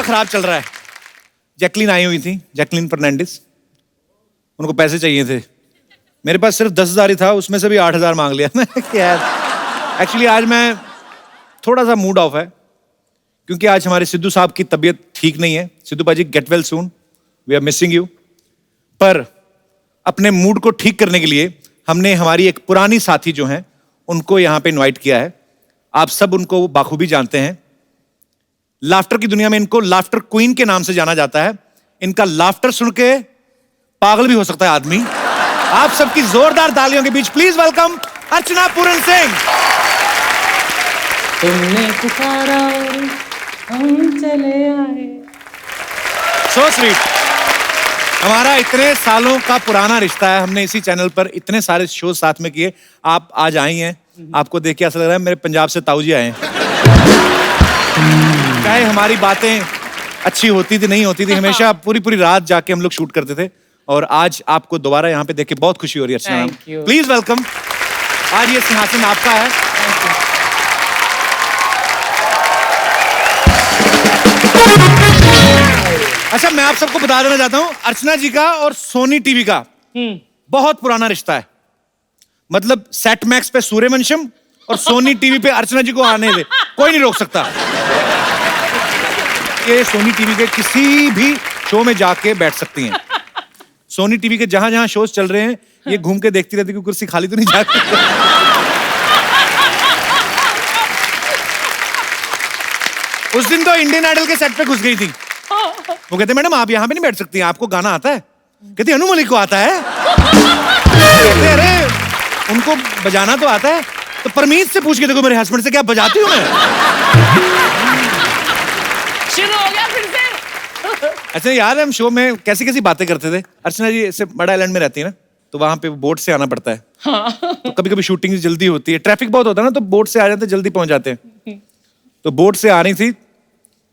खराब चल रहा है। जैकलीन आई हुई थी, जैकलीन फर्नांडिस, उनको पैसे चाहिए थे। मेरे पास सिर्फ 10,000 ही था, उसमें से भी 8,000 मांग लिया मैं। एक्चुअली आज मैं थोड़ा सा मूड ऑफ है क्योंकि आज हमारे सिद्धू साहब की तबीयत ठीक नहीं है। सिद्धू भाजी get well soon, we are missing you. पर अपने मूड को ठीक करने के लिए हमने हमारी एक पुरानी साथी जो हैं उनको यहाँ पे इनवाइट किया है। आप सब उनको बाखूबी जानते हैं। लाफ्टर की दुनिया में इनको लाफ्टर क्वीन के नाम से जाना जाता है। इनका लाफ्टर सुन के पागल भी हो सकता है आदमी। आप सबकी जोरदार तालियों के बीच प्लीज वेलकम अर्चना पूरन सिंह। तुमने पुकारा हम चले आए। So sweet. हमारा इतने सालों का पुराना रिश्ता है, हमने इसी चैनल पर इतने सारे शो साथ में किए। आप आज आई हैं, आपको देख के ऐसा लग रहा है मेरे पंजाब से ताऊ जी आए हैं। चाहे हमारी बातें अच्छी होती थी नहीं होती थी, हमेशा पूरी पूरी रात जाके हम लोग शूट करते थे। और आज आपको दोबारा यहाँ पे देख के बहुत खुशी हो रही है अर्चना मैम। Please welcome. आज ये सिंहासन आपका है। अच्छा, मैं आप सबको बता देना चाहता हूँ, अर्चना जी का और सोनी टीवी का बहुत पुराना रिश्ता है। मतलब सेट मैक्स पे सूर्यवंशम और सोनी टीवी पे अर्चना जी को आने दे, कोई नहीं रोक सकता। ये सोनी टीवी के किसी भी शो में जाके बैठ सकती हैं। सोनी टीवी के जहां जहां शोज चल रहे हैं ये घूम के देखती रहती कि कुर्सी खाली तो नहीं जाती। उस दिन तो इंडियन आइडल के सेट पे घुस गई थी। वो कहते मैडम आप यहाँ पे नहीं बैठ सकती, आपको गाना आता है? कहती अनु मलिक को आता है। कहते अरे उनको बजाना तो आता है, तो परमीत से पूछ के देखो मेरे हस्बैंड से, क्या बजाती हूँ मैं? शुरू हो गया फिर से। अच्छा यार, हम शो में कैसी कैसी बातें करते थे। अर्चना जी ऐसे बड़ा आइलैंड में रहती है ना, तो वहां पे बोट से आना पड़ता है। तो कभी कभी शूटिंग जल्दी होती है, ट्रैफिक बहुत होता है ना, तो बोट से आ जाते, जल्दी पहुंच जाते हैं। तो बोट से आ रही थी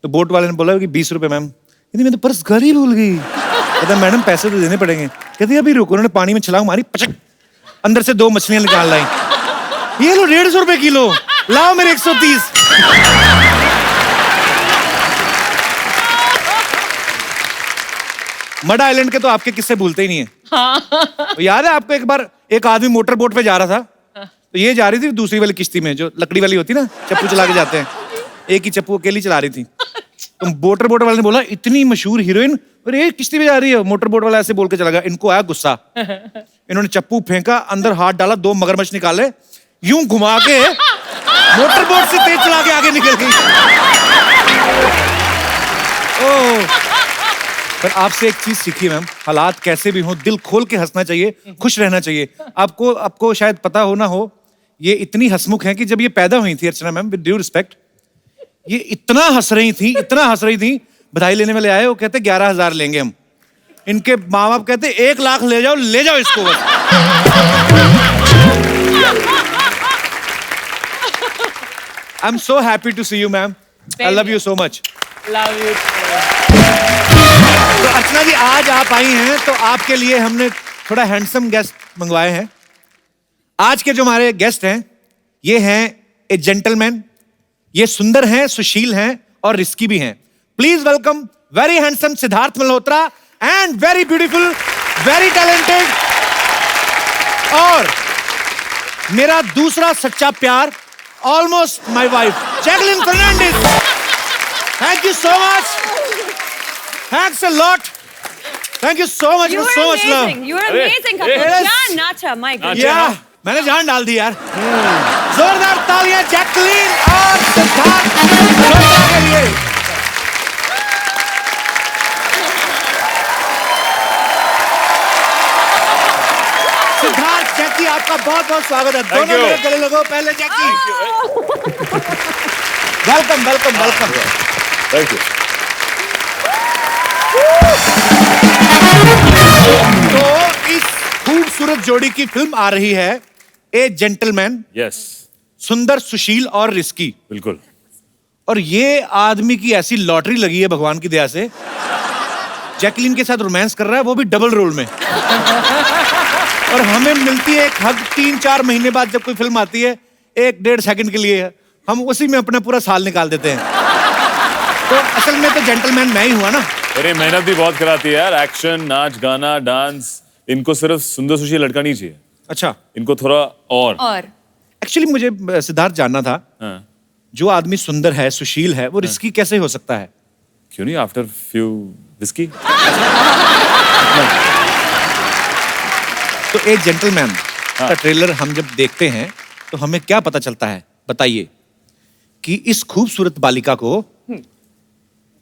तो बोट वाले ने बोला कि 20 रुपए मैम। कहती मैं तो पर्स घर ही भूल गई। कहता मैडम पैसे तो देने पड़ेंगे। कहती अभी रुको। उन्होंने पानी में छलांग मारी, पचक, अंदर से 2 मछलियां निकाल लाई। ये लो 150 रुपए किलो, लाओ मेरे 130। मडा आइलैंड के तो आपके किस्से भूलते ही नहीं है। तो याद है आपको, एक बार एक आदमी मोटर बोट पे जा रहा था, तो ये जा रही थी दूसरी वाली किश्ती में जो लकड़ी वाली होती ना, चप्पू चला के जाते हैं। एक ही चप्पू अकेली चला रही थी। तो मोटर बोट वाले ने बोला इतनी मशहूर हीरोइन और ये किश्ती पे जा रही है। मोटर बोट वाला ऐसे बोल के चला गया। इनको आया गुस्सा, इन्होंने चप्पू फेंका, अंदर हाथ डाला, 2 मगरमच्छ निकाले, यूं घुमा के मोटर बोट से तेज चला के आगे निकल गई। पर आपसे एक चीज सीखी मैम, हालात कैसे भी हो दिल खोल के हंसना चाहिए, खुश रहना चाहिए। आपको शायद पता हो ना हो, ये इतनी हंसमुख है कि जब ये पैदा हुई थी अर्चना मैम, विद ड्यू रिस्पेक्ट, ये इतना हंस रही थी, बधाई लेने वाले आए, वो कहते 11,000 लेंगे हम। इनके माँ बाप कहते 1 लाख ले जाओ इसको बस। I am so happy to see you ma'am, I love you so much. Love you. तो अर्चना जी आज आप आई हैं तो आपके लिए हमने थोड़ा हैंडसम गेस्ट मंगवाए हैं। आज के जो हमारे गेस्ट हैं ये हैं ए जेंटलमैन। ये सुंदर हैं, सुशील हैं और रिस्की भी हैं। Please welcome very handsome Siddharth Malhotra and very beautiful, very talented और मेरा दूसरा सच्चा प्यार, almost my wife, Jacqueline Fernandez. Thank you so much. Thanks a lot. Thank you so much. You for so much love. You were amazing couple. Yes. Jaan Nacha, my goodness. Yeah, मैंने जान डाल दी यार। जोरदार तालियां Jacqueline और सिद्धार्थ मल्होत्रा के लिए। सिद्धार्थ, जैकी, आपका बहुत बहुत स्वागत है। दोनों मेरे गले लगो पहले। Jackie, welcome welcome welcome. Thank you. तो इस खूबसूरत जोड़ी की फिल्म आ रही है ए जेंटलमैन। यस। सुंदर, सुशील और रिस्की। बिल्कुल। और ये आदमी की ऐसी लॉटरी लगी है भगवान की दया से, जैकलीन के साथ रोमांस कर रहा है, वो भी डबल रोल में। और हमें मिलती है एक हक 3-4 महीने बाद जब कोई फिल्म आती है, 1-1.5 सेकंड के लिए, हम उसी में अपना पूरा साल निकाल देते हैं। तो असल में तो जेंटलमैन मैं ही हुआ ना। अरे मेहनत भी बहुत कराती है यार, एक्शन, नाच, गाना, डांस। इनको सिर्फ सुंदर सुशील लड़का नहीं चाहिए, अच्छा, इनको थोड़ा और। एक्चुअली मुझे सिद्धार्थ जानना था, हाँ। जो आदमी सुंदर है, सुशील है, वो रिस्की कैसे हो सकता है? क्यों नहीं, आफ्टर फ्यू विस्की। तो एक जेंटलमैन हाँ। का ट्रेलर हम जब देखते हैं तो हमें क्या पता चलता है, बताइए? कि इस खूबसूरत बालिका को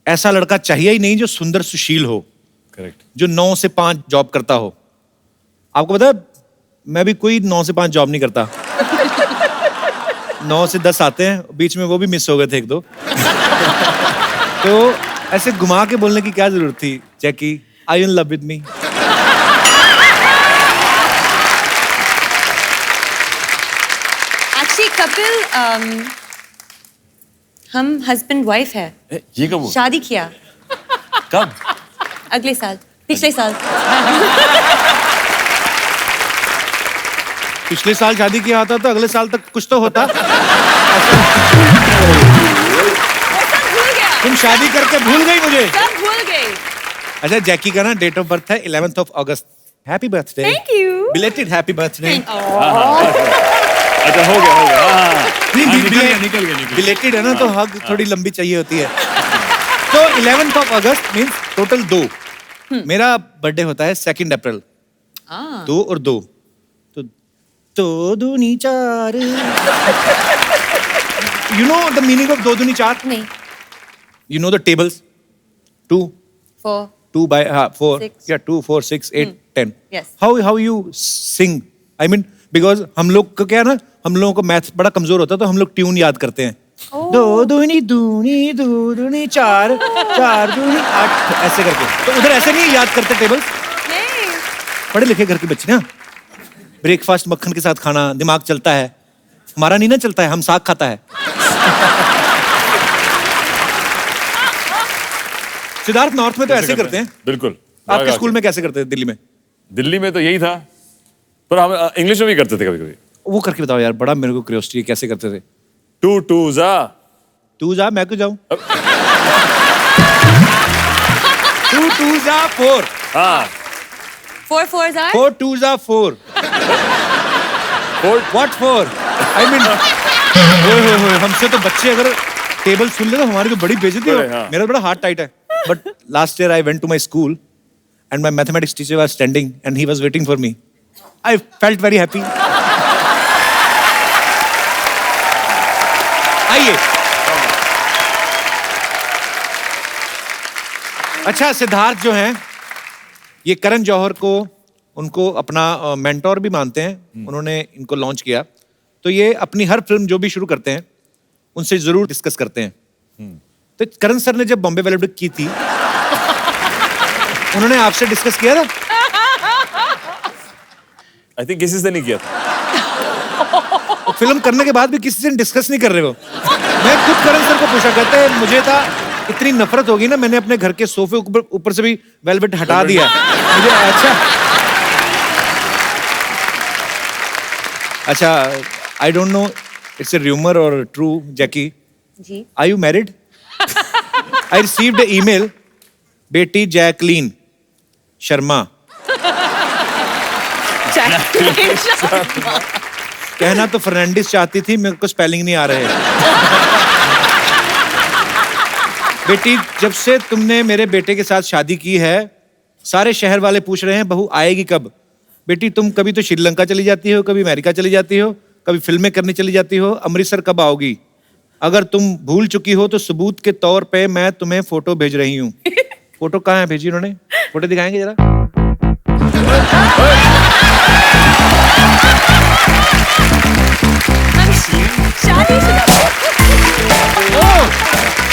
ऐसा लड़का चाहिए ही नहीं जो सुंदर सुशील हो, करेक्ट। जो 9 से 5 जॉब करता हो। आपको पता है, मैं भी कोई 9 से 5 जॉब नहीं करता। 9 से 10 आते हैं, बीच में वो भी मिस हो गए थे 1-2। तो ऐसे घुमा के बोलने की क्या जरूरत थी? Jackie, are you in love with me? Actually Kapil, हम हस्बैंड वाइफ है, ये कब हुआ? शादी किया कब? अगले साल, पिछले साल। पिछले साल शादी किया होता तो अगले साल तक कुछ तो होता। वो सब भूल गया, तुम शादी करके भूल गई मुझे। सब भूल गए। अच्छा, जैकी का ना डेट ऑफ बर्थ है 11th of August। Happy birthday. Thank you. Belated happy birthday. अच्छा, हो गया हो गया। हाँ, निकल गया। बिलेटेड है ना, तो हग थोड़ी लंबी चाहिए होती है। तो 11th of August means total 2। मेरा बर्थडे होता है 2 अप्रैल। 2 और 2 तो 2 दूनी 4। You know the meaning of 2 दूनी 4? नहीं, You know the tables? 2 4, 2 by 4, 6. yeah, 2 4 6 8 10. Yes. How you sing? I mean, because हम लोग को क्या है ना, हम लोगों को मैथ बड़ा कमजोर होता है, तो हम लोग ट्यून याद करते हैं। 2 दूनी दूनी 2 दूनी 4, 4 दूनी 8 ऐसे करके। तो उधर ऐसे नहीं याद करते टेबल्स? नहीं। पढ़े लिखे घर के बच्चे ना, ब्रेकफास्ट मक्खन के साथ खाना, दिमाग चलता है। हमारा नहीं ना चलता है, हम साग खाता है। सिद्धार्थ, नॉर्थ में तो ऐसे करते हैं। बिल्कुल। आपके स्कूल में कैसे करते हैं दिल्ली में? दिल्ली में तो यही था, पर हम इंग्लिश में भी करते थे कभी कभी। वो करके बताओ यार, बड़ा मेरे को क्यूरियोसिटी है, कैसे करते थे? 2 2 जा। तू जा, मैं क्यों जाऊं? 2 2 जा 4, हाँ, 4 4s are? 4 2 जा 4। What 4? I mean, ओए, हमसे तो बच्चे अगर टेबल सुन ले तो हमारी तो बड़ी बेइज्जती हो। हाँ। मेरा बड़ा हार्ट टाइट है। But last year I went to my school and my mathematics teacher was standing and he was waiting for me. I felt very happy. आइए। अच्छा, सिद्धार्थ जो हैं, ये करण जौहर को उनको अपना मेंटोर भी मानते हैं। उन्होंने इनको लॉन्च किया, तो ये अपनी हर फिल्म जो भी शुरू करते हैं उनसे जरूर डिस्कस करते हैं। तो करण सर ने जब बॉम्बे वेलवेट की थी, उन्होंने आपसे डिस्कस किया था? आई थिंक किसी से नहीं किया था। और फिल्म करने के बाद भी किसी से डिस्कस नहीं कर रहे हो। मैं खुद करण सर को पूछा, कहते हैं मुझे था इतनी नफरत होगी ना, मैंने अपने घर के सोफे ऊपर से भी वेलवेट हटा दिया मुझे। अच्छा, I don't know it's a rumour और true, Jackie, ji. Are you married? I received a email, बेटी जैकलीन शर्मा, कहना तो फर्नांडिस चाहती थी, मेरे को स्पेलिंग नहीं आ रहे। बेटी, जब से तुमने मेरे बेटे के साथ शादी की है, सारे शहर वाले पूछ रहे हैं बहू आएगी कब। बेटी, तुम कभी तो श्रीलंका चली जाती हो, कभी अमेरिका चली जाती हो, कभी फिल्में करने चली जाती हो, अमृतसर कब आओगी? अगर तुम भूल चुकी हो तो सबूत के तौर पे मैं तुम्हें फोटो भेज रही हूँ। फोटो कहाँ है भेजी उन्होंने? फोटो दिखाएंगे जरा।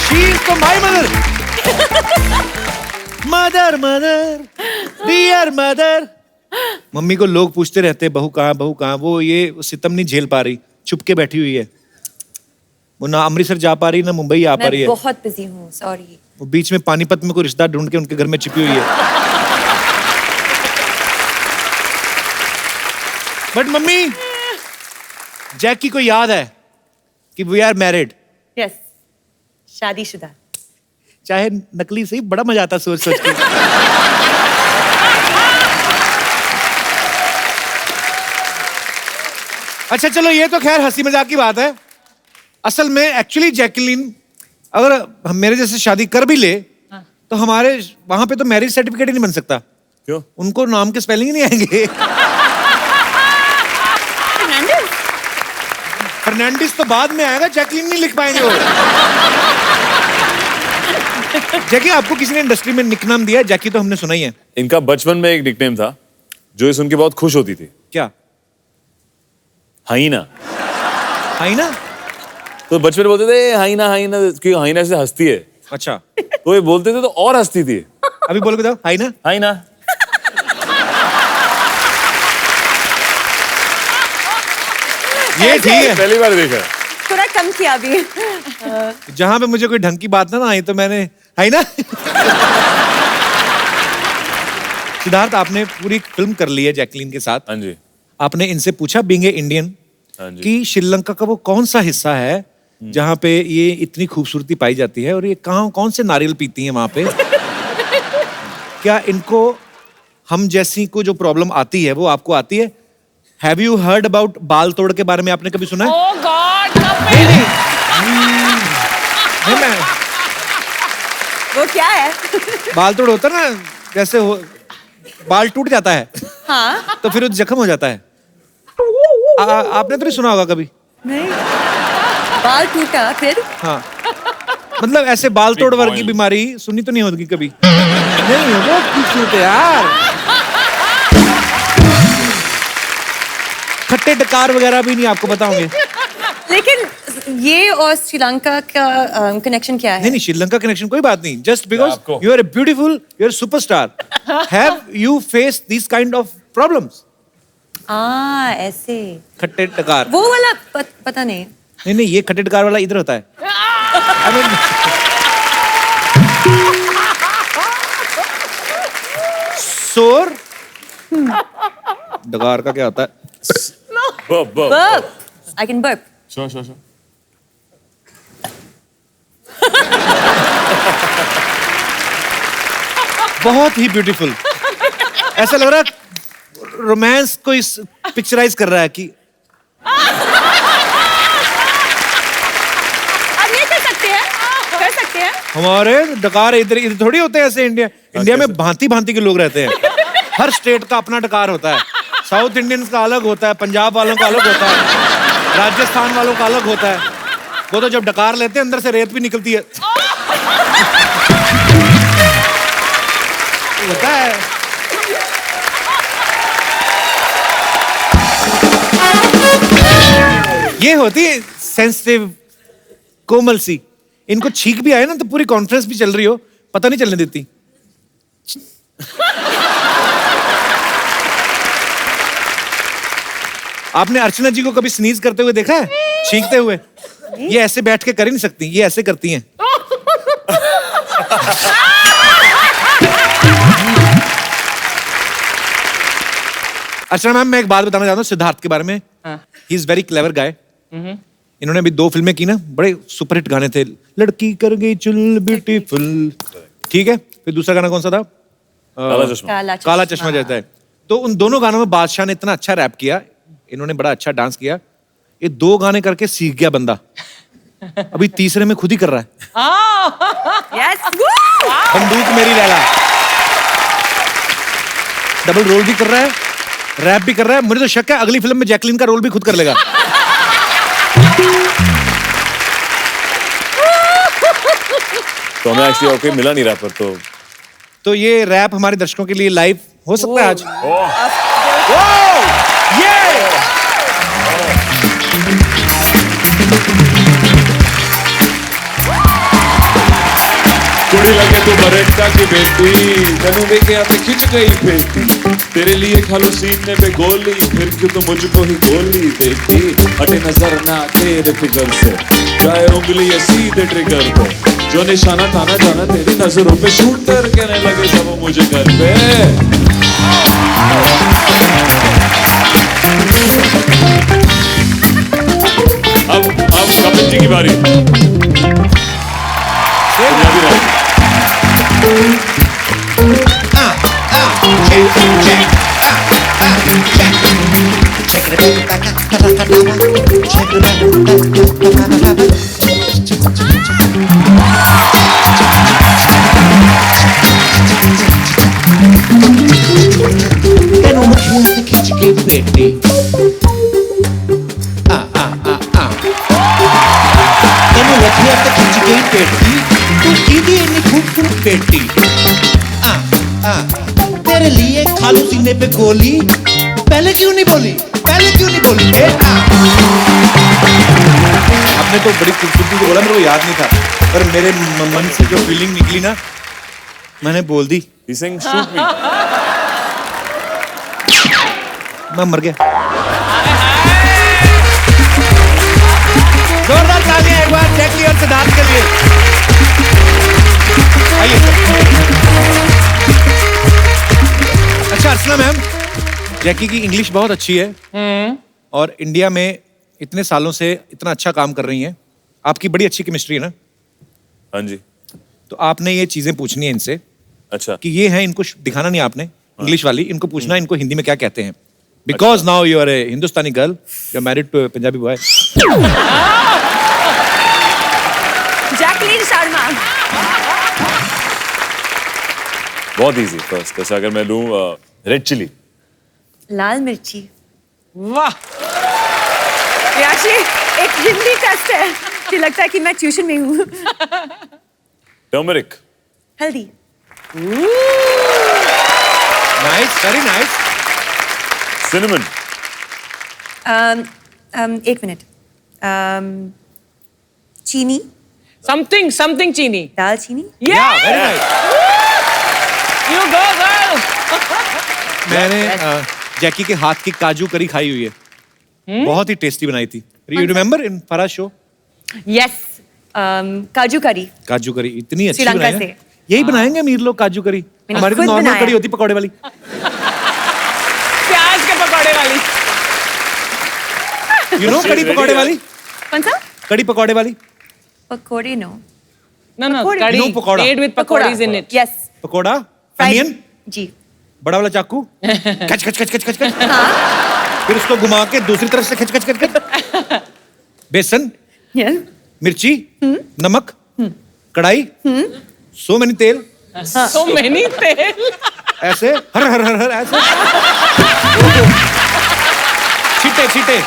She is to my mother. Mother, mother, dear mother. Mummy को लोग पूछते रहते हैं बहू कहाँ, बहू कहाँ। वो ये सितम नहीं झेल पा रही, चुप के बैठी हुई है। वो ना अमृतसर जा पा रही, ना मुंबई आ पा रही है। मैं बहुत बिजी हूँ, सॉरी। वो बीच में पानीपत में कोई रिश्ता ढूंढ के उनके घर में छिपी हुई है। बट मम्मी, जैकी को याद है कि वी आर मैरिड। यस, शादीशुदा। चाहे नकली सही, बड़ा मजा आता सोच सोच के। अच्छा चलो, ये तो खैर हंसी मजाक की बात है। असल में एक्चुअली जैकलीन अगर हम मेरे जैसे शादी कर भी ले तो हमारे वहां पे तो मैरिज सर्टिफिकेट ही नहीं बन सकता। क्यों? उनको नाम के स्पेलिंग ही नहीं आएंगे। Fernandez? फर्नांडिस तो बाद में आएगा, जैकलीन नहीं लिख पाएंगे वो। जैकी, आपको किसी ने इंडस्ट्री में निकनाम दिया है? जैकी तो हमने सुना ही है। इनका बचपन में एक निकनेम था जो ये सुन के बहुत खुश होती थी। क्या? हाइना। हाइना? तो बचपन में बोलते थे हाइना हाइना, क्योंकि हाइना से हंसती है। अच्छा, तो ये बोलते थे तो और हंसती थी। अभी बोल के दो, हाइना। हाइना। ये ठीक है। पहली बार देखा। थोड़ा कम किया अभी। जहां पे मुझे कोई ढंग की बात ना आई तो मैंने हाइना। सिद्धार्थ, आपने पूरी फिल्म कर ली है जैकलीन के साथ। हाँ जी। आपने इनसे पूछा बीइंग ए इंडियन हाँ जी। कि श्रीलंका का वो कौन सा हिस्सा है जहां पे ये इतनी खूबसूरती पाई जाती है और ये कहाँ कौन से नारियल पीती हैं वहां पे? क्या इनको हम जैसी को जो प्रॉब्लम आती है वो आपको आती है? हैव यू हर्ड अबाउट बाल तोड़ के बारे में आपने कभी सुना है? Oh God, नहीं नहीं नहीं, मैं वो क्या है? बाल तोड़ होता ना, जैसे हो बाल टूट जाता है हाँ। तो फिर वो जख्म हो जाता है। आपने तो नहीं सुना होगा कभी? नहीं। बाल टूटा फिर? हाँ, मतलब ऐसे बाल तोड़ वर्ग की बीमारी सुनी तो नहीं होगी कभी? नहीं, वो खूबसूरत है यार। खट्टे डकार वगैरह भी नहीं आपको बताओगे। लेकिन ये और श्रीलंका का कनेक्शन क्या है? नहीं नहीं, श्रीलंका कनेक्शन कोई बात नहीं। जस्ट बिकॉज आपको- you are a beautiful, you are superstar, have you face this kind of problems? ऐसे। खट्टे डकार। वो वाला पता नहीं। नहीं नहीं, ये खट्टे डकार वाला इधर होता है। I mean, सोर डकार का क्या होता है? Burp burp. Burp. I can burp. Sure. बहुत ही ब्यूटीफुल। ऐसा लग रहा है रोमांस को इस पिक्चराइज कर रहा है कि अब ये कर सकते हैं? कर सकते हैं? हमारे डकार इधर इधर थोड़ी होते हैं ऐसे। इंडिया में भांति भांति के लोग रहते हैं। हर स्टेट का अपना डकार होता है। साउथ इंडियंस का अलग होता है, पंजाब वालों का अलग होता है, राजस्थान वालों का अलग होता है। वो तो जब डकार लेते हैं अंदर से रेत भी निकलती है। होता है। ये होती है सेंसिटिव, कोमल सी। इनको छींक भी आए ना तो पूरी कॉन्फ्रेंस भी चल रही हो, पता नहीं चलने देती। आपने अर्चना जी को कभी स्नीज करते हुए देखा है? छींकते हुए? ये ऐसे बैठ के कर ही नहीं सकती, ये ऐसे करती हैं। अर्चना मैम, मैं एक बात बताना चाहता हूँ सिद्धार्थ के बारे में। ही इज वेरी क्लेवर गाय। इन्होंने अभी 2 फिल्में की ना, बड़े सुपरहिट गाने थे। लड़की कर गई चुल ब्यूटीफुल, ठीक है। फिर दूसरा गाना कौन सा था? काला चश्मा। काला चश्मा जैसा है। तो उन दोनों गानों में बादशाह ने इतना अच्छा रैप किया, इन्होंने बड़ा अच्छा डांस किया। ये 2 गाने करके सीख गया बंदा, अभी तीसरे में खुद ही कर रहा है। Yes. बंदूक मेरी लैला। डबल रोल भी कर रहा है, रैप भी कर रहा है। मुझे तो शक है अगली फिल्म में जैकलीन का रोल भी खुद कर लेगा। तो हमें एक्चुअली और कोई मिला नहीं रैपर तो ये रैप हमारे दर्शकों के लिए लाइव हो सकता है आज। ये कुड़ी लगे तू बरेटा की बेटी, तेनू देखे आते खिंच गई बेटी। तेरे लिए खालो सीने पे गोली, फिर क्यों तू मुझको ही गोली देती। हटे नजर ना तेरे फिगर से, जाए उंगली ये सीधे ट्रिगर पे। जो निशाना था ना जाना तेरी नजरों पे, शूटर कहने लगे सब मुझे घर पे। अब कपिल जी की बारी। पंजाबी राइट। तेनू मुठियां से खिंच के पेटी तेनू मुठियां से खिंच के पेटी तू कीदी इतनी खूबसूरत बेटी तेरे लिए खालू सीने पे गोली पहले क्यों नहीं बोली बेटा आपने तो बड़ी खूबसूरती से बोला मेरे को याद नहीं था पर मेरे मन से जो फीलिंग निकली ना मैंने बोल दी He's saying shoot me. मैं मर गया जोरदार तालियां एक बार जैकली और सिद्धार्थ के लिए आइए अच्छा अर्चना मैम जैकी की इंग्लिश बहुत अच्छी है और इंडिया में इतने सालों से इतना अच्छा काम कर रही हैं आपकी बड़ी अच्छी केमिस्ट्री है ना हाँ जी तो आपने ये चीजें पूछनी है इनसे अच्छा कि ये है इनको दिखाना नहीं आपने इंग्लिश वाली इनको पूछना इनको हिंदी में क्या कहते हैं because now you are a Hindustani girl you are married to Punjabi boy Jacqueline Sharma बहुत इजी फर्स्ट जैसे अगर मैं लूं रेड चिली लाल मिर्ची वाह ये actually एक हिंदी टेस्ट है कि लगता है कि मैं ट्यूशन में हूँ टर्मरिक हल्दी नाइस वेरी नाइस सिनेमन एक मिनट चीनी समथिंग चीनी दाल चीनी या very nice you go girl मैंने जैकी के हाथ की काजू करी खाई हुई है बहुत ही टेस्टी बनाई थी you remember in Faraz show yes kaju curry काजू करी इतनी अच्छी श्रीलंका बनाई है से। यही बनाएंगे अमीर लोग काजू करी मैंने हमारी तो खुद नॉर्मल बनाया। कड़ी होती पकौड़े वाली प्याज के पकौड़े वाली यू नो कड़ी पकौड़े वाली कौन सा कड़ी पकौड़े वाली पकौड़े नो No, पकौड़े। curry No, pakora. made with pakoras in it. Yes pakora onion जी बड़ा वाला चाकू खच खच खच खच खच खच फिर उसको घुमा के दूसरी तरफ से खच खच खच खच बेसन यस मिर्ची नमक कढ़ाई सो मैनी तेल So many तेल ऐसे हर हर हर हर ऐसे छीटे छीटे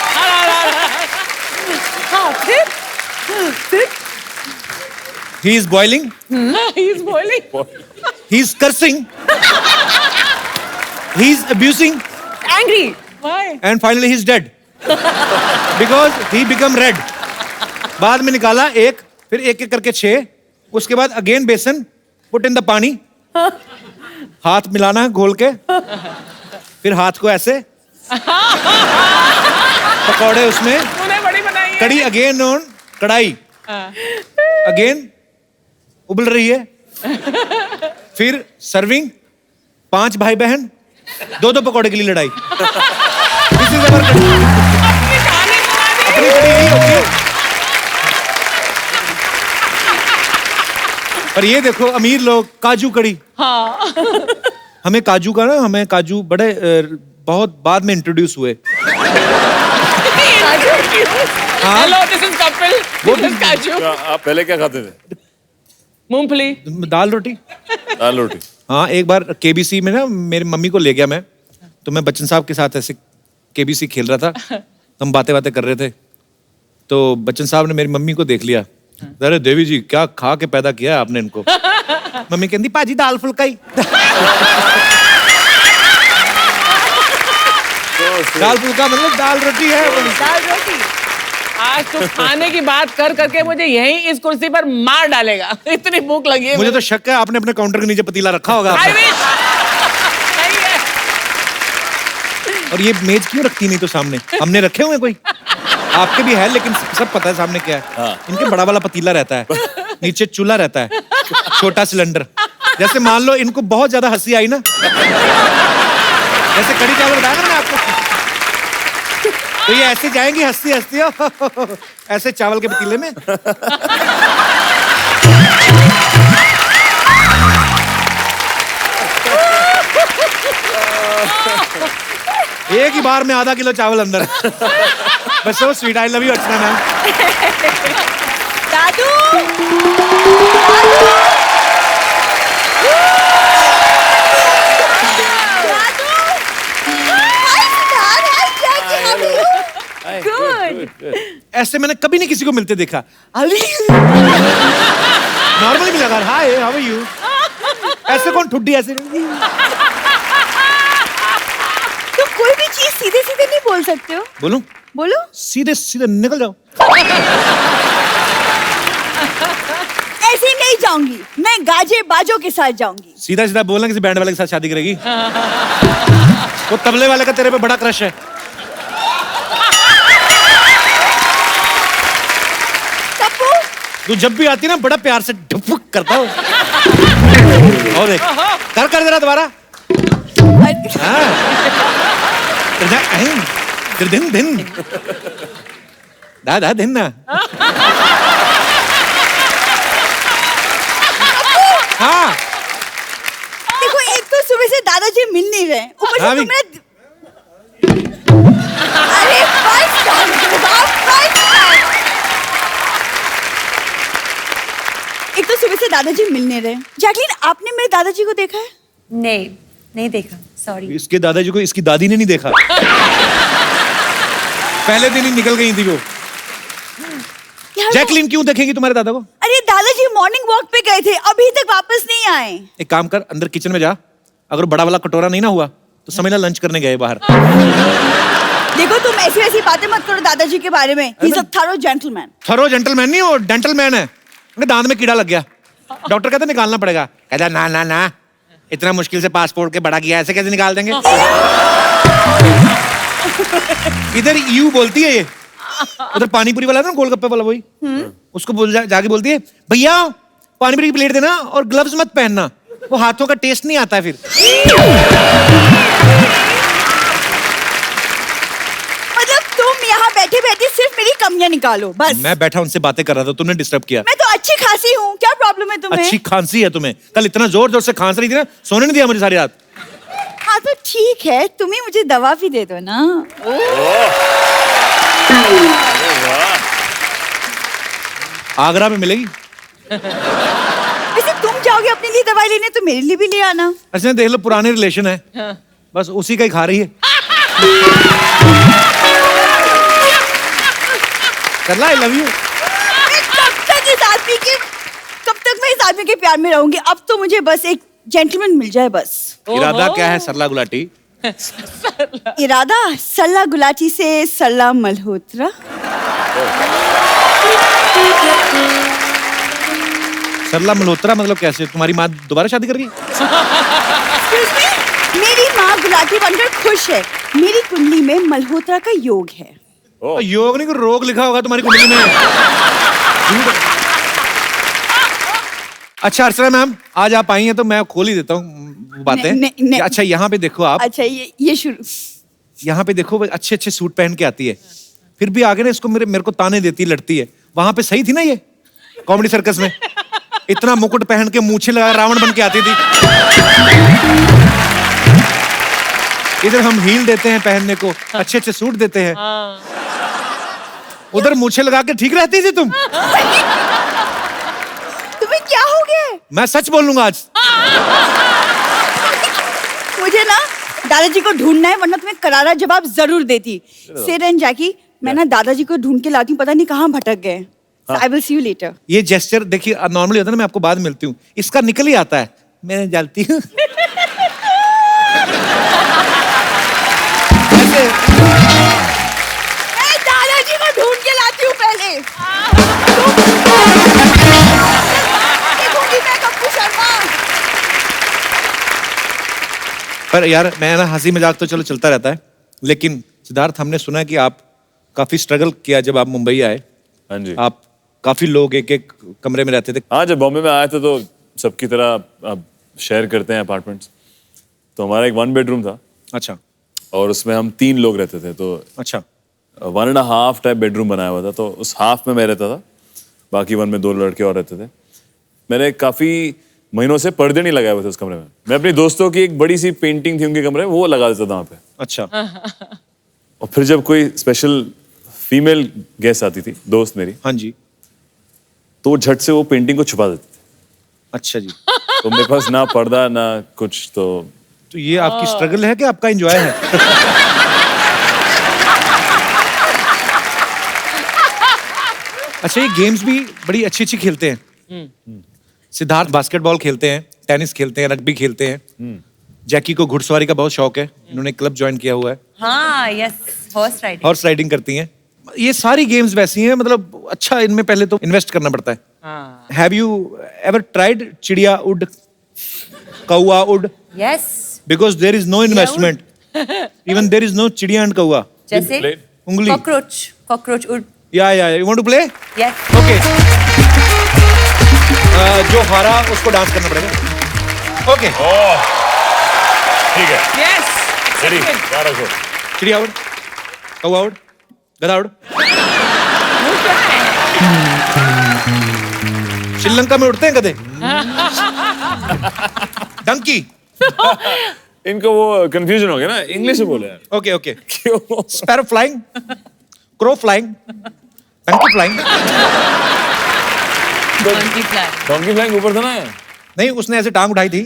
हाँ फिर he is boiling He's boiling. He is cursing he is abusing angry Why? And finally he is dead because he become red बाद में निकाला एक फिर एक एक करके 6 उसके बाद अगेन बेसन पुट इन द पानी हाथ मिलाना घोल के फिर हाथ को ऐसे पकौड़े उसमें तूने बड़ी बनाई है. कड़ी अगेन ऑन कढ़ाई अगेन उबल रही है फिर सर्विंग 5 भाई बहन 2-2 पकौड़े के लिए लड़ाई This is our कड़ी। अपनी कहानी सुना दी. अपनी कड़ी यही होती है पर ये देखो अमीर लोग काजू कड़ी हाँ. हमें काजू का ना हमें काजू बड़े बहुत बाद में इंट्रोड्यूस हुए हाँ। Hello, this is Kapil. वो This is Kaju. क्या आप पहले क्या खाते थे मूंगफली. दाल रोटी दाल रोटी हाँ एक बार केबीसी में ना मेरी मम्मी को ले गया मैं तो मैं बच्चन साहब के साथ ऐसे केबीसी खेल रहा था तो हम बातें कर रहे थे तो बच्चन साहब ने मेरी मम्मी को देख लिया अरे देवी जी क्या खा के पैदा किया है आपने इनको मम्मी कहती पाजी दाल फुल्का ही दाल फुल्का मतलब दाल रोटी है दाल रोटी आज तू खाने की बात कर करके मुझे यहीं इस कुर्सी पर मार डालेगा. इतनी भूख लगी है मुझे तो शक है आपने अपने काउंटर के नीचे पतीला रखा होगा I आपने। wish. नहीं है. और ये मेज क्यों रखती नहीं तो सामने हमने रखे हुए कोई आपके भी है लेकिन सब पता है सामने क्या है हाँ। इनके बड़ा वाला पतीला रहता है नीचे चूल्हा रहता है छोटा सिलेंडर जैसे मान लो इनको बहुत ज्यादा हंसी आई ना जैसे कड़ी चावल बताया ना मैंने आपको तो ये ऐसे जाएंगी हंसती हंसती ऐसे चावल के पतीले में एक ही बार में आधा किलो चावल अंदर। बस so sweet, I love you Archana ma'am. Dadu good. ऐसे मैंने कभी नहीं किसी को मिलते देखा। नॉर्मली मिला कर, हाय हाउ आर यू, ऐसे कौन ठुड्डी ऐसे। तो कोई भी चीज सीधे सीधे नहीं बोल सकते हो? बोलूं? बोलो। सीधे सीधे निकल जाओ। ऐसे ही नहीं जाऊंगी, मैं गाजे बाजों के साथ जाऊंगी। सीधा सीधा बोलना किसी बैंड वाले के साथ शादी करेगी। वो तबले वाले का तेरे पे बड़ा क्रश है। तप्पू तू जब भी आती ना बड़ा प्यार से ढुक करता हो। और देख, कर जरा दोबारा। हाँ। दिन दिन दा दिन ना। हाँ देखो, एक तो सुबह से दादाजी मिल नहीं रहे, ऊपर से हाँ भी। तुमने अरे बस कर, बस कर। एक तो सुबह से दादाजी मिल नहीं रहे। जैकलीन, आपने मेरे दादाजी को देखा है? नहीं, नहीं देखा, सॉरी। इसके दादाजी को इसकी दादी ने नहीं देखा। पहले दिन ही निकल गई थी वो। यार, जैकलीन क्यों देखेंगी तुम्हारे दादा को? अरे दादाजी मॉर्निंग वॉक पे गए थे, अभी तक वापस नहीं आए। एक काम कर, अंदर किचन में जा, अगर बड़ा वाला कटोरा नहीं ना हुआ तो समझ ला लंच करने गए बाहर। देखो, तुम ऐसी वैसी बातें मत करो दादाजी के बारे में। He is a thorough gentleman. Thorough gentleman नहीं, वो डेंटल मैन है। उनके दांत में कीड़ा लग गया, डॉक्टर कहता निकालना पड़ेगा। कहता ना ना ना, इतना मुश्किल से पासपोर्ट के बड़ा किया, ऐसे कैसे निकाल देंगे। इधर यू बोलती है ये, उधर पानीपुरी वाला ना गोलगप्पे वाला वही, उसको बोल जाके बोलती है भैया पानीपुरी की प्लेट देना और ग्लव्स मत पहनना, वो हाथों का टेस्ट नहीं आता है फिर। मतलब तुम यहाँ बैठे बैठे सिर्फ मेरी कमियां निकालो बस। मैं बैठा उनसे बातें कर रहा था, तुमने डिस्टर्ब किया। मैं तो अच्छी खासी हूँ, क्या प्रॉब्लम है तुम्हें? अच्छी खांसी है तुम्हें, कल इतना जोर जोर से खांस रही थी ना, सोने नहीं दिया मुझे सारी रात। हाँ तो ठीक है, तुम ही मुझे दवा भी दे दो ना। आगरा में मिलेगी। वैसे तुम जाओगे अपने लिए दवाई लेने तो मेरे लिए भी ले आना। अच्छा देख लो, पुराने रिलेशन है, बस उसी का ही खा रही है। करला, आई लव यू। कब तक मैं इस आदमी के प्यार में रहूंगी? अब तो मुझे बस एक जेंटलमैन मिल जाए बस। इरादा क्या है सरला गुलाटी? इरादा सल्ला गुलाटी से सल्ला मल्होत्रा। सरला मल्होत्रा मतलब कैसे? तुम्हारी माँ दोबारा शादी कर रही है? Excuse me? मेरी माँ गुलाटी बनकर खुश है। मेरी कुंडली में मल्होत्रा का योग है। योग नहीं, कोई रोग लिखा होगा तुम्हारी कुंडली में। अच्छा अर्चना मैम, आज आप आई हैं तो मैं खोल ही देता हूँ बातें। नहीं। अच्छा यहाँ पे देखो आप, अच्छा ये शुरू। यहाँ पे देखो, अच्छे अच्छे सूट पहन के आती है, फिर भी आगे ना इसको मेरे को ताने देती, लड़ती है। वहां पे सही थी ना ये कॉमेडी सर्कस में, इतना मुकुट पहन के मूछें लगा रावण बन के आती थी। इधर हम हील देते हैं पहनने को, अच्छे अच्छे सूट देते हैं, उधर मूछें लगा के ठीक रहती थी तुम। तुम्हें क्या हो गया? मैं सच बोलूंगा आज। मुझे ना दादाजी को ढूंढना है, वरना तुम्हें करारा जवाब जरूर देती। सिड एंड जैकी, मैं ना दादाजी को ढूंढ के लाती हूँ, पता नहीं कहाँ भटक गए। I will see you later. ये जेस्चर देखिए, नॉर्मली होता है ना, मैं आपको बाद में मिलती हूँ, इसका निकल ही आता है, मैं जाती हूँ। मैं दादाजी को ढूंढ के लाती हूँ पहले। देखूंगी मैं कप्पू शर्मा। पर यार मैं ना, हंसी मजाक तो चलो चलता रहता है, लेकिन सिद्धार्थ हमने सुना है कि आप काफी स्ट्रगल किया जब आप मुंबई आए। हाँ जी। आप काफी लोग एक एक कमरे में रहते थे। हाँ, जब बॉम्बे में आए थे तो सबकी तरह अब शेयर करते हैं अपार्टमेंट्स, तो हमारा एक 1 बेडरूम था अच्छा और उसमें हम 3 लोग रहते थे। तो अच्छा 1.5 टाइप बेडरूम बनाया हुआ था, तो उस हाफ में मैं रहता था, बाकी 1 में 2 लड़के और रहते थे। मैंने काफ़ी महीनों से पर्दे नहीं लगाए हुए थे उस कमरे में। मैं अपने दोस्तों की एक बड़ी सी पेंटिंग थी उनके कमरे में, वो लगा देता था वहाँ पे। अच्छा। और फिर जब कोई स्पेशल फीमेल गेस्ट आती थी, दोस्त मेरी, हाँ जी। तो वो झट से वो पेंटिंग को छुपा देते थे। अच्छा जी। तो मेरे पास ना पर्दा ना कुछ, तो ये आपकी स्ट्रगल है कि आपका एंजॉय है? अच्छा, ये गेम्स भी बड़ी अच्छी अच्छी खेलते हैं। सिद्धार्थ बास्केटबॉल खेलते हैं, टेनिस खेलते हैं, रग्बी खेलते हैं। जैकी को घुड़सवारी का बहुत शौक है, इन्होंने क्लब ज्वाइन किया हुआ है। हाँ yes, horse riding. Horse riding करती हैं। ये सारी गेम्स वैसी हैं, मतलब अच्छा इनमें पहले तो इन्वेस्ट करना पड़ता है। हाँ। हैव यू एवर ट्राइड चिड़िया उड, कौआ उड? Yes. Because there is no investment. Even there is no चिड़िया and कौआ. जैसे उंगली. कॉकरोच उड़। Yeah. You want to play? Yes. Okay. जो हारा उसको डांस करना पड़ेगा. Okay. ठीक है। Yes. रेडी, तैयार रखो। चिड़िया उड़, कौआ उड़, गधा उड़. श्रीलंका में उड़ते हैं गधे. डंकी. इनको वो कंफ्यूजन हो गया ना, इंग्लिश में बोले यार। Okay. क्यों? Sparrow flying, crow flying, donkey flying. Donkey flying ऊपर था ना? नहीं, उसने ऐसे टांग उठाई थी।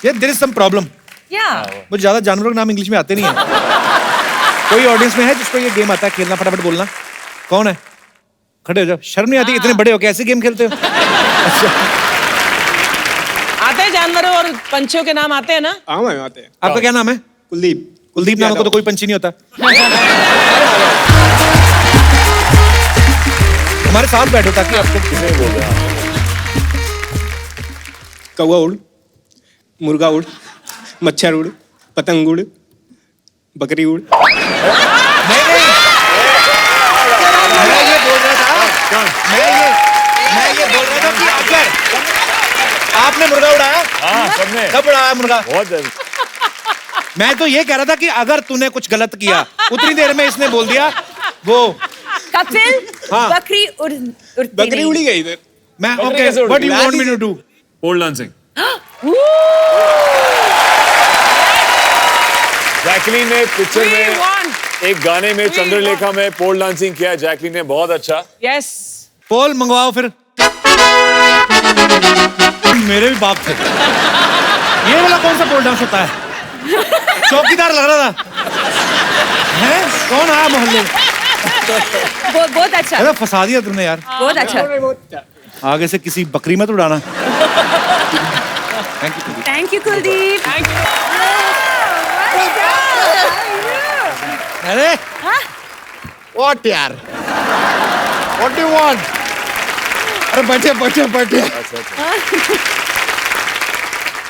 There is some problem. Yeah. मुझे ज्यादा जानवरों के नाम इंग्लिश में आते नहीं है। कोई ऑडियंस में है जिसको ये गेम आता है खेलना? फटाफट बोलना। कौन है? खड़े हो जाओ, शर्म नहीं आती? इतने बड़े हो कैसे गेम खेलते हो? अच्छा, आते हैं जानवरों और पंछियों के नाम आते हैं ना? हाँ मैम आते हैं। आपका क्या नाम है? कुलदीप। कुलदीप नाम का तो कोई पंछी नहीं होता। हमारे साथ बैठो ताकि आपको किसने बोल रहा है? कौवा उड़, मुर्गा उड़, मच्छर उड़, पतंग उड़, बकरी उड़। नहीं मैं ये बोल रहा था, मैं ये बोल रहा था कि अगर आपने मुर्गा उड़ाया, हाँ, सबने। कब उड़ाया मुर्गा? बहुत जल्दी। मैं तो ये कह रहा था कि अगर तूने कुछ गलत किया, उतनी देर में इसने बोल दिया वो कपिल, हाँ। बकरी उड़ती बकरी नहीं। उड़ी गई इधर। मैं बकरी ओके, कैसे उड़ व्हाट गई? You want me to do? Pole dancing. Jacqueline ने पिक्चर We में want. एक गाने में We चंद्रलेखा में पोल डांसिंग किया, जैकलीन ने बहुत अच्छा। Yes. पोल मंगवाओ फिर। मेरे भी बाप थे। ये वाला कौन सा पोल डांस होता है? चौकीदार लग रहा था। हैं? कौन आया मोहल्ले में? बहुत अच्छा। अरे फंसा दिया तुमने यार। बहुत अच्छा। आगे से किसी बकरी मत उड़ाना। Thank you. Thank you Kuldeep. अरे व्हाट यार, व्हाट डू यू वांट? अरे बैठे।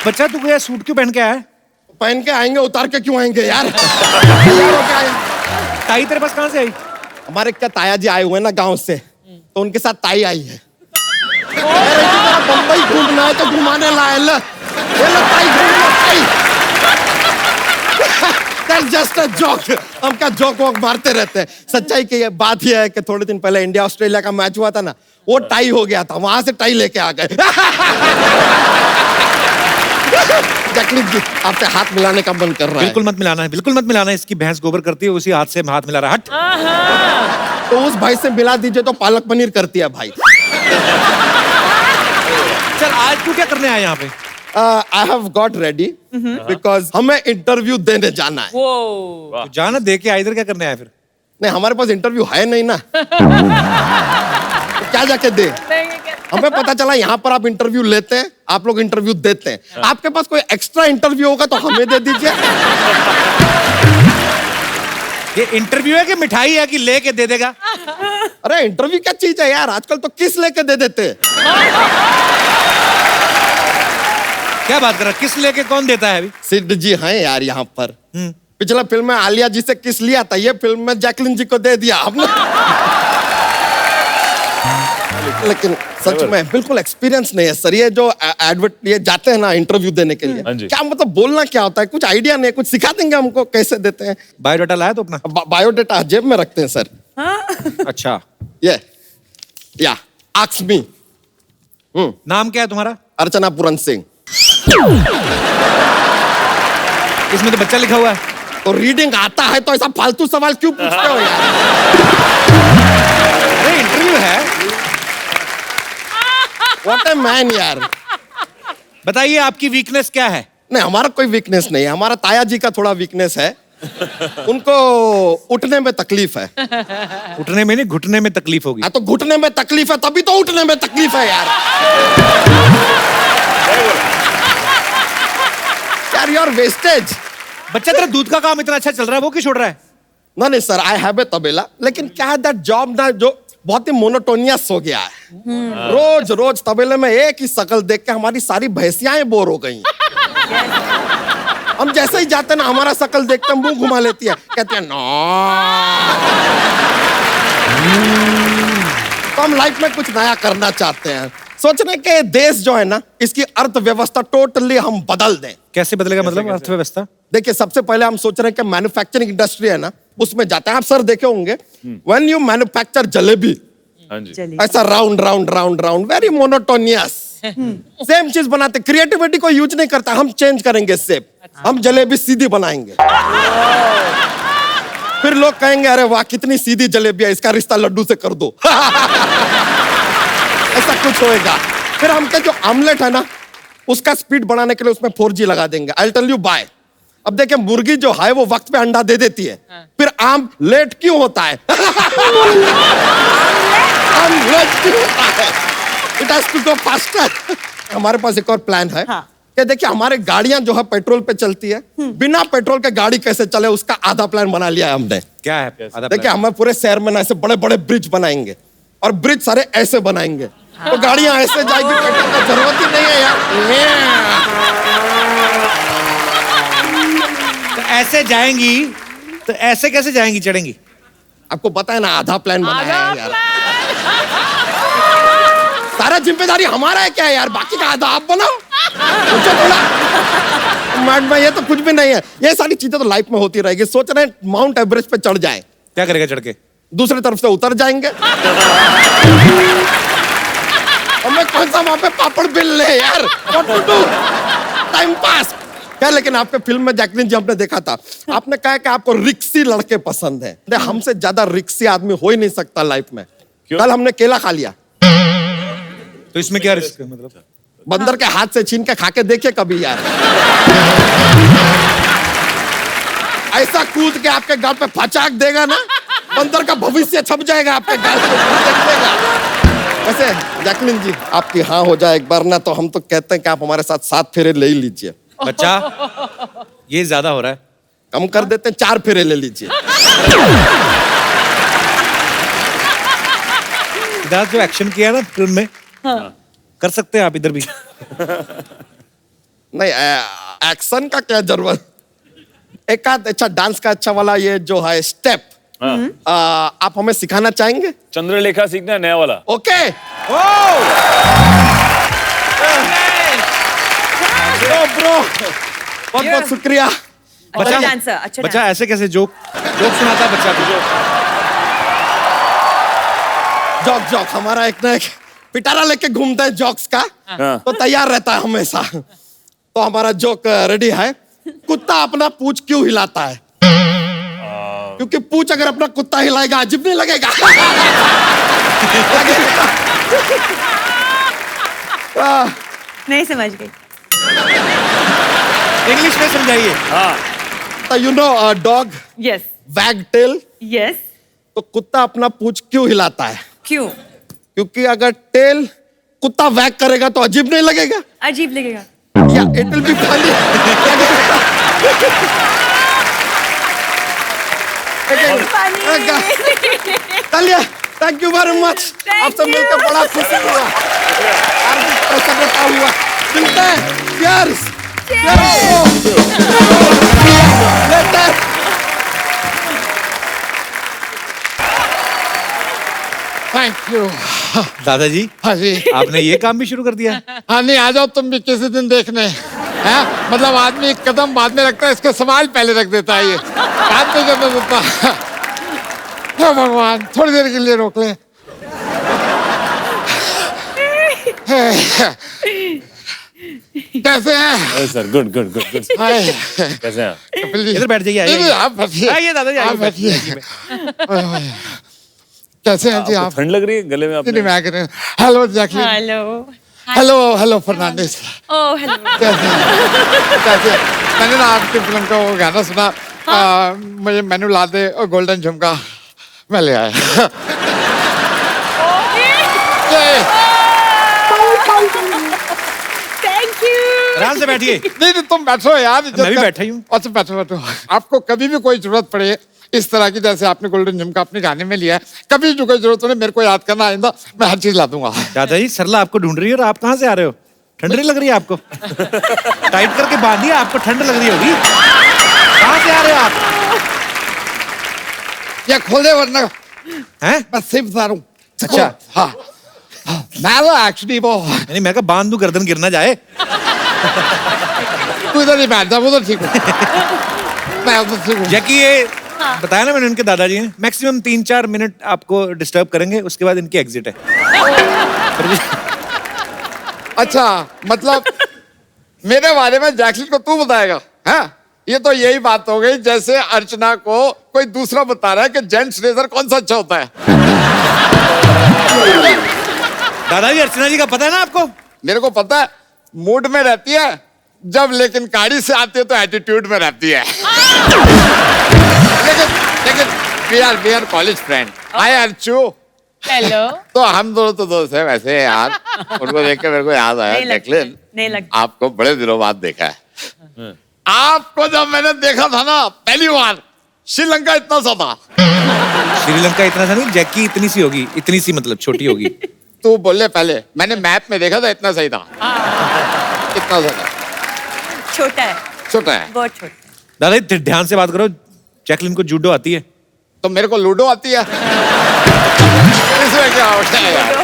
बच्चा तू क्या सूट क्यों पहन के आया है? पहन के आएंगे, उतार के क्यों आएंगे यार? टाई तेरे पास कहाँ से आई? हमारे क्या ताया जी आए हुए हैं ना गांव से, तो उनके साथ ताई आई है। अरे इसी तरह बम्बई घूमना है तो घुमाने लाए ले। ये लो ताई घूम लो ताई। That's just a joke। हम क्या जोक वोक मारते रहते हैं। सच्चाई की ये बात ये है कि थोड़े दिन पहले इंडिया ऑस्ट्रेलिया का मैच हुआ था ना, वो टाई हो गया था, वहां से टाई लेके आ गए। जैकलीन जी, आपसे हाथ मिलाने का मन कर रहा है। बिल्कुल मत मिलाना है, बिल्कुल मत मिलाना है। इसकी भैंस गोबर करती है, उसी हाथ से हाथ मिला रहा है। हट। तो उस भाई से मिला दीजिए तो पालक पनीर करती है भाई। चल आज तू क्या करने आया यहाँ पे? I have got ready because हमें इंटरव्यू देने जाना है। वो तू जाना दे के इधर क्या करने आया फिर? नहीं, हमारे पास इंटरव्यू है नहीं ना। तो क्या जाके दे? हमें पता चला यहाँ पर आप इंटरव्यू लेते हैं, आप लोग इंटरव्यू देते हैं। आपके पास कोई एक्स्ट्रा इंटरव्यू होगा तो हमें दे दीजिए। ये इंटरव्यू है कि मिठाई है कि लेके दे देगा? अरे इंटरव्यू क्या चीज है यार, आजकल तो किस लेके दे देते हैं। क्या बात कर रहा है? किस लेके कौन देता है अभी? सिद्ध जी हैं यार यहाँ पर। पिछला फिल्म में आलिया जी से किस लिया था, ये फिल्म में जैकलीन जी को दे दिया आपने। लेकिन सच में बिल्कुल एक्सपीरियंस नहीं है सर। ये जो ये जाते हैं ना इंटरव्यू देने के लिए, हाँ जी। क्या मतलब बोलना क्या होता है, कुछ आइडिया नहीं, कुछ सिखा देंगे हमको कैसे देते हैं? बायोडाटा लाया तो अपना? बायोडाटा जेब में रखते हैं सर। अच्छा, या आस्क मी। नाम क्या है तुम्हारा? अर्चना पूरन सिंह। इसमें तो बच्चा लिखा हुआ है। तो रीडिंग आता है तो ऐसा फालतू सवाल क्यों पूछते हो यार? अरे इंटरव्यू है। व्हाट ए मैन यार। बताइए आपकी वीकनेस क्या है? नहीं, हमारा कोई वीकनेस नहीं है, हमारा ताया जी का थोड़ा वीकनेस है। उनको उठने में तकलीफ है। उठने में नहीं, घुटने में तकलीफ होगी। तो घुटने में तकलीफ है तभी तो उठने में तकलीफ है यार। यार यू आर वेस्टेज। बच्चा तेरा दूध का काम इतना अच्छा चल रहा है, वो क्यों छोड़ रहा है? नहीं सर, आई हैव ए तबेला, लेकिन क्या है दैट जॉब ना जो बहुत ही मोनोटोनियस हो गया है। रोज रोज तबेले में एक ही शक्ल देख के हमारी सारी भैंसियां बोर हो गई। हम जैसे ही जाते ना हमारा शक्ल देखते मुंह घुमा लेती है, कहती है नो। तो हम लाइफ में कुछ नया करना चाहते हैं, सोच रहे कि देश जो है ना इसकी अर्थव्यवस्था टोटली हम बदल दें। कैसे बदलेगा मतलब अर्थव्यवस्था? देखिए, सबसे पहले हम सोच रहे हैं कि मैन्युफैक्चरिंग इंडस्ट्री है ना उसमें जाते हैं। आप सर देखे होंगे व्हेन यू मैन्युफैक्चर जलेबी, हाँ जी, ऐसा round round round round, very monotonous, same चीज बनाते। क्रिएटिविटी को यूज नहीं करता, हम चेंज करेंगे शेप। हम जलेबी सीधी बनाएंगे। फिर लोग कहेंगे अरे वाह कितनी सीधी जलेबी है, इसका रिश्ता लड्डू से कर दो। ऐसा कुछ होएगा। फिर हम क्या जो आमलेट है ना उसका स्पीड बढ़ाने के लिए उसमें 4G लगा देंगे। I tell you bye. अब देखिए, मुर्गी जो है वो वक्त पे अंडा दे देती है, फिर आम लेट क्यों होता है? आम लेट क्यों होता है? It has to go faster. हमारे पास एक और प्लान है कि देखिए हमारे गाड़ियां जो है पेट्रोल पे चलती है, बिना पेट्रोल के गाड़ी कैसे चले उसका आधा प्लान बना लिया है हमने। क्या है? देखिए, हमें पूरे शहर में ना ऐसे बड़े बड़े ब्रिज बनाएंगे और ब्रिज सारे ऐसे बनाएंगे, तो गाड़ियां ऐसे जाएगी, पेट्रोल की जरूरत ही नहीं है यार। तो ऐसे जाएंगी तो ऐसे कैसे जाएंगी, चढ़ेंगी? आपको पता है ना आधा प्लान बनाया है यार। सारा जिम्मेदारी हमारा है क्या है यार, बाकी का आधा आप बनाओ। मुझे थोड़ा में ये तो कुछ भी नहीं है, ये सारी चीजें तो लाइफ में होती रहेगी। सोच रहे हैं माउंट एवरेस्ट पे चढ़ जाए। क्या करेगा चढ़ के? दूसरी तरफ से उतर जाएंगे। हमें कौन सा वहां पे पापड़ बिल ले यार, टाइम पास क्या। लेकिन आपके फिल्म में जैकलिन जी हमने देखा था, आपने कहा कि आपको रिक्सी लड़के पसंद है। हमसे ज्यादा रिक्सी आदमी हो ही नहीं सकता लाइफ में। कल हमने केला खा लिया, तो इसमें क्या रिस्क है मतलब? बंदर के हाथ से छीन के खा के देखिए कभी यार। ऐसा कूद के आपके गाल पे फचाक देगा ना, बंदर का भविष्य छप जाएगा आपके गाल पे। वैसे जैकलिन जी आपकी हाँ हो जाए एक बार ना, तो हम तो कहते हैं कि आप हमारे साथ 7 फेरे ले ही लीजिए। बच्चा, ये ज्यादा हो रहा है। कम कर देते हैं, 4 फेरे ले लीजिए। सिद्धार्थ जो एक्शन किया ना फिल्म में, कर सकते हैं आप इधर भी। नहीं, एक्शन का क्या जरूरत। एक आध अच्छा डांस का अच्छा वाला ये जो है स्टेप, आप हमें सिखाना चाहेंगे? चंद्रलेखा सीखना है नया वाला। ओके। ब्रो बहुत बहुत शुक्रिया। अच्छा डांसर, अच्छा बच्चा ऐसे कैसे जोक सुनाता है बच्चा को? जॉक हमारा एक ना एक पिटारा लेके घूमता है जॉक्स का, तो तैयार रहता है हमेशा। तो हमारा जोक रेडी है। कुत्ता अपना पूंछ क्यों हिलाता है? क्योंकि पूंछ अगर अपना कुत्ता हिलाएगा अजीब नहीं लगेगा। नहीं समझ गई। इंग्लिश में समझाइए। तो यू नो डॉग यस वैग टेल, यस। तो कुत्ता अपना पूंछ क्यों हिलाता है? क्यों? क्योंकि अगर टेल कुत्ता वैग करेगा तो अजीब नहीं लगेगा, अजीब लगेगा। या इट विल बी फनी। चलिए, थैंक यू वेरी मच। आपसे मिलकर बड़ा खुशी हुआ, हार्दिक प्रसन्नता हुआ। मिलते हैं। Cheers! Thank you. दादाजी, हाँ जी। आपने ये काम भी शुरू कर दिया? हाँ नहीं, आ जाओ तुम भी किसी दिन देखने। है मतलब आदमी एक कदम बाद में रखता है, इसके सवाल पहले रख देता है, ये बाद में जब देता। हे भगवान, थोड़ी देर के लिए रोक ले। कैसे हैं? Sir good good good good. Hi. कैसे हैं आप? प्लीज इधर बैठ जाइए, नहीं, नहीं, आप बैठिए। आइए दादाजी, आइए, आप बैठिए। ओए, ओए। कैसे हैं जी आपको आप? ठंड लग रही है गले में नहीं, आपने? मैं कह रहा हूँ, hello Jacqueline. Hello hello hello Fernandez. Oh hello कैसे हैं? कैसे हैं? मैंने ना आपकी फिल्म का वो गाना सुना, मुझे मेनू ला दे और गोल्डन झुमका, मैं ले आया। थैंक यू आराम से बैठिए। नहीं नहीं, तुम बैठो यार। मैं भी बैठा ही हूँ। अच्छा बैठो बैठो। आपको कभी भी कोई जरूरत पड़े इस तरह की, जैसे आपने गोल्डन झुमका अपने गाने में लिया है, कभी जो कोई जरूरत हो मेरे को याद करना, आइंदा मैं हर चीज ला दूंगा। दादाजी सरला आपको ढूंढ रही है और आप कहाँ से आ रहे हो? ठंड नहीं लग रही है आपको? टाइट करके बांधिए, आपको ठंड लग रही होगी। कहाँ से आ रहे हो आप? ये खोल दे वरना हैं? मैं सिर्फ बता रहा हूँ। अच्छा। हाँ मैं तो एक्चुअली वो, नहीं, मैं कहा बांध दूं, गर्दन गिर ना जाए। तू इधर नहीं बैठ जा, उधर ठीक हो। मैं उधर ठीक हूँ। जैकी, ये बताया ना मैंने, उनके दादाजी हैं, मैक्सिमम 3-4 मिनट आपको डिस्टर्ब करेंगे, उसके बाद इनकी एग्जिट है। अच्छा, मतलब मेरे बारे में जैकलिन को तू बताएगा? हाँ, ये तो यही बात हो गई जैसे अर्चना को कोई दूसरा बता रहा है कि जेंट्स रेजर कौन सा अच्छा होता है। दादाजी अर्चना जी का पता है ना आपको? मेरे को पता है, मूड में रहती है जब, लेकिन गाड़ी से आती है तो एटीट्यूड में रहती है। लेकिन we are college friend. Hi Archu. Hello. तो हम दोनों तो दोस्त हैं वैसे यार। उनको देख के मेरे को याद आया, जैकलिन नहीं लगता। आपको बड़े दिनों बाद देखा है। आपको जब मैंने देखा था ना पहली बार, श्रीलंका इतना सा था। श्रीलंका इतना सा नहीं, जैकी इतनी सी होगी, इतनी सी मतलब छोटी होगी। तू बोले पहले, मैंने मैप में देखा था, इतना सही था। इतना सा था। छोटा है, छोटा है। बहुत छोटा। दादाजी ध्यान से बात करो, जैकलिन को जूडो आती है। तो मेरे को लूडो आती है। इसमें क्या होता है यार?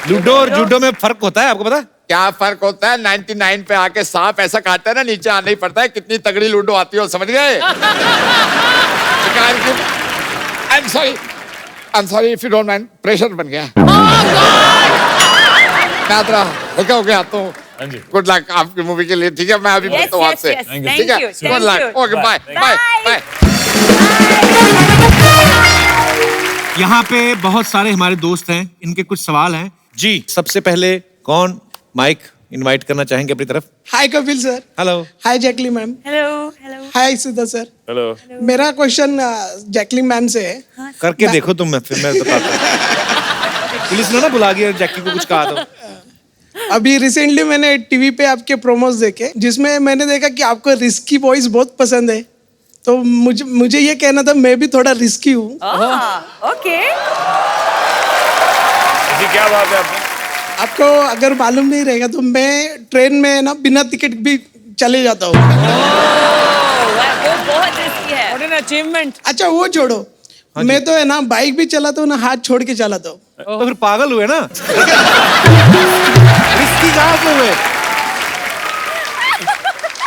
लूडो और जूडो में फर्क होता है, आपको पता? क्या फर्क होता है? 99 पे आके सांप ऐसा काटता है ना, नीचे आना ही पड़ता है। कितनी तगड़ी लूडो आती है, समझ गए? I'm sorry if you don't mind, pressure बन गया। मैं तेरा हो गया तो गुड लक आपकी मूवी के लिए, ठीक है? मैं अभी मिलता हूँ आपसे, ठीक है? Good luck, okay, bye bye bye. यहाँ पे बहुत सारे हमारे दोस्त हैं, इनके कुछ सवाल हैं जी। सबसे पहले कौन माइक इनवाइट करना चाहेंगे अपनी तरफ? Hi Kapil sir. Hello. Hi Jacqueline ma'am. Hello hello hi Sudha sir. Hello. मेरा क्वेश्चन जैकलिन मैम से है। करके देखो तुम, मैं फिर मैं बताता हूँ। पुलिस ने ना बुला गया जैकी को, कुछ कहा तो। अभी रिसेंटली मैंने टीवी पे आपके प्रोमोस देखे, जिसमें मैंने देखा कि आपको रिस्की वॉइस बहुत पसंद है। तो मुझे ये कहना था, मैं भी थोड़ा रिस्की हूँ। ओके। जी क्या बात है आपने? आपको अगर मालूम नहीं रहेगा तो मैं ट्रेन में ना बिना टिकट भी चले जाता हूँ। वो बहुत रिस्की है। What an achievement. अच्छा वो छोड़ो, मैं तो है ना बाइक भी चलाता हूँ ना, हाथ छोड़ के चलाता हूँ। तो फिर पागल हुए ना। रिस्की कहाँ से हुए?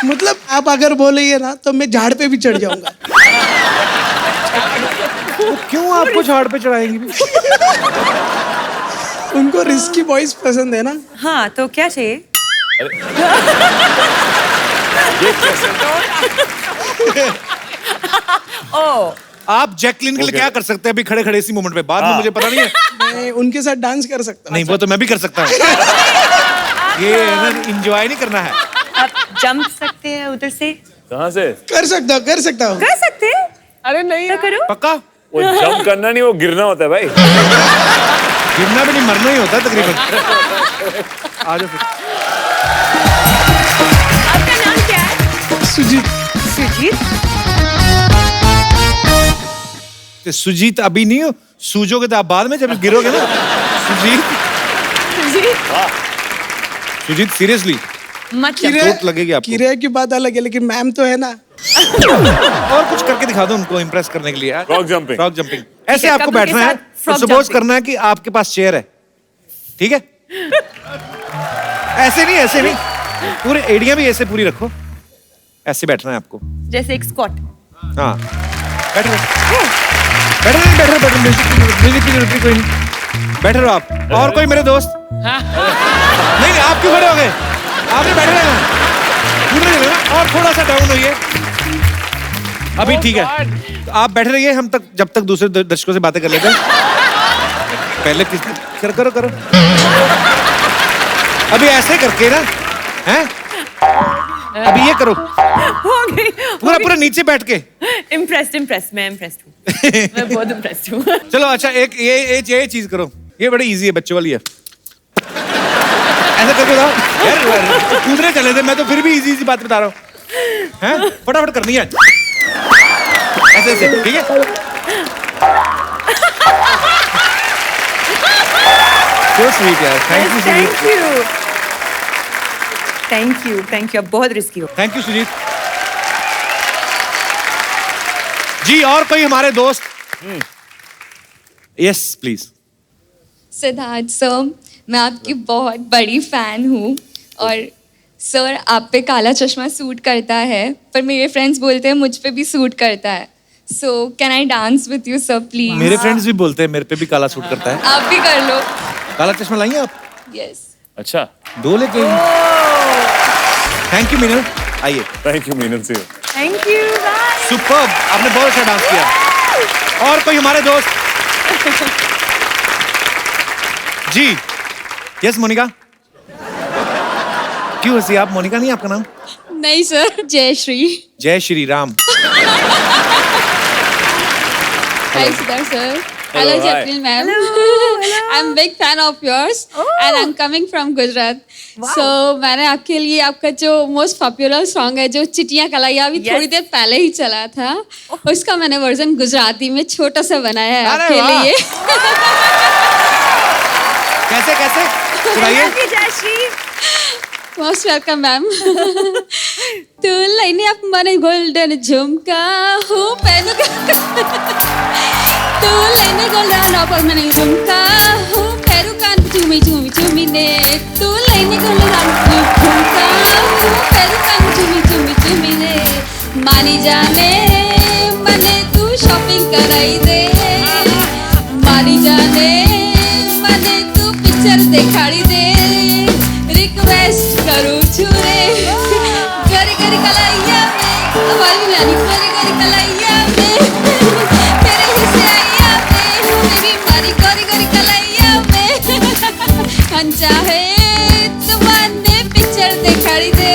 मतलब आप अगर बोलेंगे ना तो मैं झाड़ पे भी चढ़ जाऊंगा। तो क्यों आपको झाड़ पे चढ़ाएंगे? उनको रिस्की वॉइस पसंद है ना। हाँ तो क्या चाहिए? ओ आप जैकलिन के लिए क्या कर सकते हैं अभी खड़े खड़े इसी मोमेंट पे? बाद में मुझे पता नहीं है। मैं उनके साथ डांस कर सकता हूँ। नहीं, वो तो मैं भी कर सकता हूँ। ये एंजॉय नहीं करना है। आप जंप सकते हैं उधर से? कहाँ से? कर सकता हूँ, कर सकता हूँ। कर सकते हैं? अरे नहीं तो करो। पक्का? वो जंप करना नहीं, वो गिरना होता है भाई। गिरना भी नहीं, मरना ही होता है तकरीबन। आ जाओ फिर। आपका नाम क्या है? सुजीत। सुजीत। तो सुजीत अभी नहीं हो, सूजोगे तो आप बाद में जब गिरोगे ना। सुजीत। सुजीत सीरियसली मतलब चोट लगेगी आपको। किरे की बात अलग है, लेकिन मैम तो है ना। और कुछ करके दिखा दो उनको इम्प्रेस करने के लिए। Frog jumping. Frog jumping. ऐसे है, आपको कपल के बैठना है, साथ frog सपोज jumping. करना है कि आपके पास चेयर है, ठीक है? ऐसे नहीं, ऐसे नहीं, पूरे एड़ियां भी ऐसे पूरी रखो। ऐसे बैठना है आपको। जैसे एक स्क्वाट। हाँ, बैठ रहे। बैठो म्यूजिक की जरूरत कोई नहीं, बैठे रहो आप। और कोई मेरे दोस्त? नहीं आप क्यों खड़े हो गए? आपने बैठे रहना, और थोड़ा सा डाउन होइए। अभी ठीक है, तो आप बैठे रहिए, हम तक जब तक दूसरे दर्शकों से बातें कर लेते हैं। पहले किसने करो करो अभी ऐसे करके ना, हैं? अभी ये करो, हो गई पूरा नीचे बैठ के। इम्प्रेस्ड मैं इम्प्रेस्ड हूँ मैं बहुत इम्प्रेस्ड हूँ। चलो अच्छा, एक ये चीज करो, ये बड़ी इजी है, बच्चों वाली है। ऐसा करके बताओ यार, कूदने चले थे, मैं तो फिर भी इजी बात बता रहा हूँ, हैं? फटाफट करनी है, ऐसे ऐसे, ठीक है? So sweet यार, थैंक यू थैंक यू, आप बहुत रिस्की हो। थैंक यू सुजीत जी। और कोई हमारे दोस्त? Yes please. सिद्धार्थ सर, मैं आपकी बहुत बड़ी फैन हूँ और सर आप पे काला चश्मा सूट करता है, पर मेरे फ्रेंड्स बोलते हैं मुझ पे भी सूट करता है। So can I dance with you sir please? मेरे फ्रेंड्स भी बोलते हैं मेरे पे भी काला सूट करता है। आप भी कर लो। काला चश्मा लाइए आप? यस। अच्छा, 2 लेके। थैंक यू मीनल, आइए। थैंक यू मीनल से। थैंक यू, सुपर्ब, आपने बहुत अच्छा डांस किया। और कोई हमारे दोस्त? जी यस मोनिका। क्यों हंसी आप? मोनिका नहीं आपका नाम? नहीं सर, जयश्री। जय Shri Ram. Hi Siddharth sir. Hello, hi. Jacqueline ma'am. I'm big fan of yours and I'm coming from Gujarat. So मैंने आपके लिए आपका जो most popular song है जो चिटियां कलाइयां अभी थोड़ी देर पहले ही चला था, उसका मैंने वर्जन गुजराती में छोटा सा बनाया है आपके लिए। कैसे कैसे सुनाइए। Most welcome ma'am. तू लईने आप मने गोल्डन झुमका हूँ पहनू तू लईने गोल्डन आप मने झुमका हूँ पहनू कान झूमी झूमी झूमी ने तू लईने गोल्डन झुमका हूँ पहनू कान झूमी झूमी झूमी ने मानी जाने मने तू शॉपिंग कराई दे मानी जाने मने तू पिक्चर दिखाड़ी दे रिक्वेस्ट करूँ छुरे गरी गरी कलाइया में आवाज भी लानी गरी गरी कलाइया में तेरे हिस्से आइया में मेरी मारी गरी गरी कलाइया में कंचा है तुम्हारे पिक्चर दिखाड़ी दे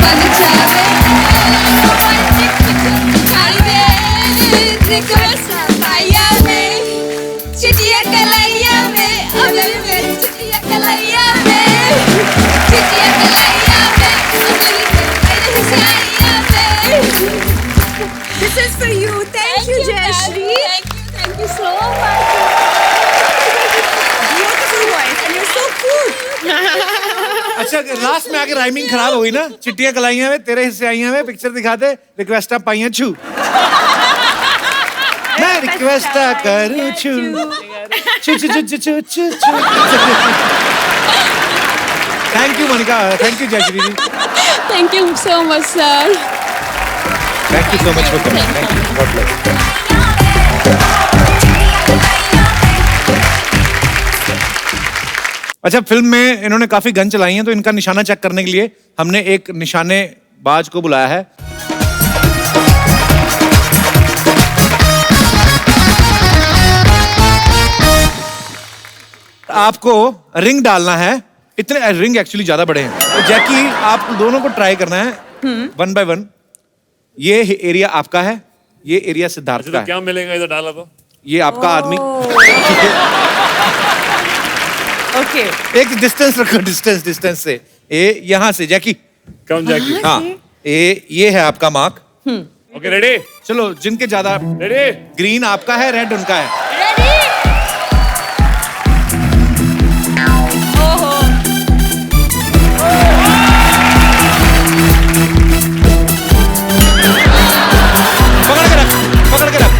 बन चाहे तुम्हारे पिक्चर दिखाड़ी दे रिक्वेस्ट आइया में चिटिया कलाइया में अगर मेरी चिटिया कलाइया में चिटिया कलाइया में मेरे हिस्से आइया में This is for you. Thank you, Jayashree. Thank you so much. Beautiful voice and you're so cute. अच्छा लास्ट में आके राइमिंग खराब हो गई ना। चिट्टियां कलाइयां में तेरे हिस्से आइयां में पिक्चर दिखा दे रिक्वेस्ट पाइयां छू। मैं रिक्वेस्ट करूं छू छू छू छू छू छू छू। Thank you Monica, thank you Jayashree ji. Thank you so much, sir. Thank you so much for coming. Thank you, God bless. अच्छा फिल्म में इन्होंने काफी गन चलाई हैं, तो इनका निशाना चेक करने के लिए हमने एक निशानेबाज को बुलाया है। आपको रिंग डालना है। इतने रिंग एक्चुअली ज्यादा बड़े हैं, तो जैकी आप दोनों को ट्राई करना है 1 by 1। ये एरिया आपका है, ये एरिया सिद्धार्थ का तो है। क्या मिलेगा इधर डाला तो? ये आपका आदमी। ओके एक डिस्टेंस रखो, डिस्टेंस से। ये यहाँ से जैकी कम जैकी। हाँ ये है आपका मार्क। Okay ready? चलो जिनके ज्यादा रेडी? ग्रीन आपका है, रेड उनका है। पकड़ के रख, पकड़ के रख।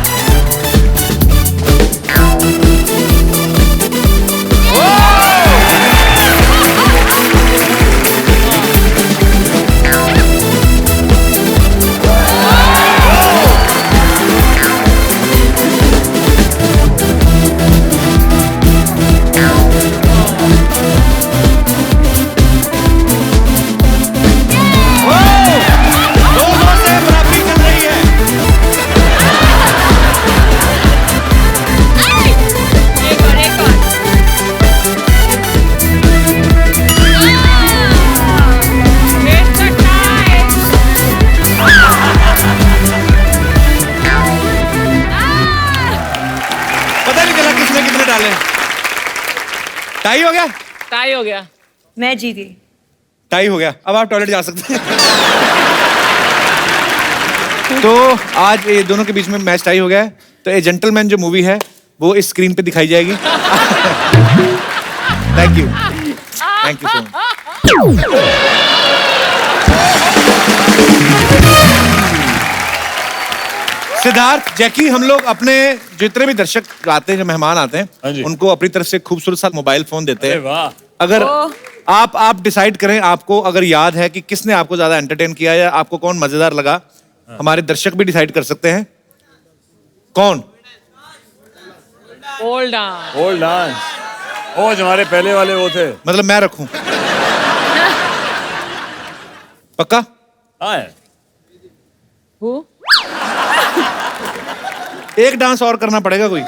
टाई हो गया। मैं जीती। टाई हो गया, अब आप टॉयलेट जा सकते हैं। तो आज ये दोनों के बीच में मैच टाई हो गया है। तो ए जेंटलमैन जो मूवी है वो इस स्क्रीन पे दिखाई जाएगी। Thank you so much. Siddharth, Jackie, हम लोग अपने जितने भी दर्शक आते हैं, जो मेहमान आते हाँ हैं, जी। उनको अपनी तरफ से खूबसूरत सा मोबाइल फोन देते अरे हैं। वाह। अगर आप डिसाइड करें, आपको अगर याद है कि किसने आपको ज्यादा एंटरटेन किया या आपको कौन मजेदार लगा, हमारे दर्शक भी डिसाइड कर सकते हैं। कौन? Old dance. Old dance. ओ जो हमारे पहले वाले वो थे। मतलब मैं रखूं? पक्का? हाँ है। Who? एक डांस और करना पड़ेगा कोई।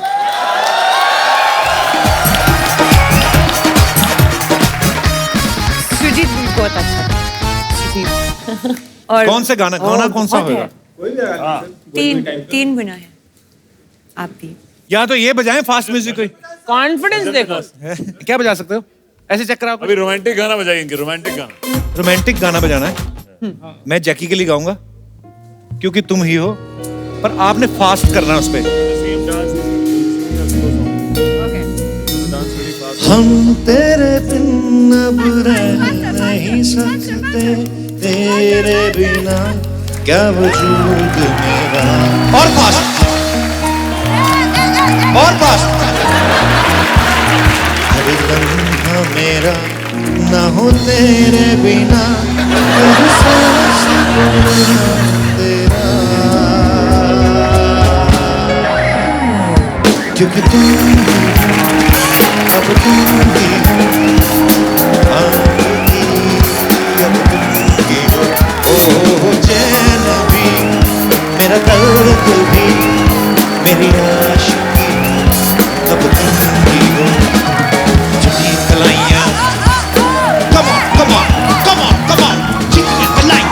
सुजीत भी बहुत अच्छा था। सुजीत। और कौन से गाना कौन सा बहुत होगा? है। तीन बना है। आप भी। या तो ये बजाएं फास्ट म्यूजिक कोई। कॉन्फिडेंस देखो। क्या बजा सकते हो? ऐसे चेक कराओ। अभी रोमांटिक गाना बजाएंगे, रोमांटिक गाना। रोमांटिक गाना बजाना है। मैं जैकी के लिए गाऊंगा क्योंकि तुम ही हो, पर आपने फास्ट करना है उस पे। हम तेरे बिन अब रह नहीं सकते, तेरे बिना क्या वजूद मेरा। और फास्ट, और फास्ट। हर लम्हा मेरा ना हो तेरे बिना, हर सांस मेरा तेरा, क्योंकि तुम अब तुम ही हो, अब तुम ही हो। ओ चैन भी मेरा दर्द भी मेरी आशिकी, अब तुम ही हो। चिड़ी कलाइयाँ, come on, come on, come on, come on, चिड़ी कलाइयाँ।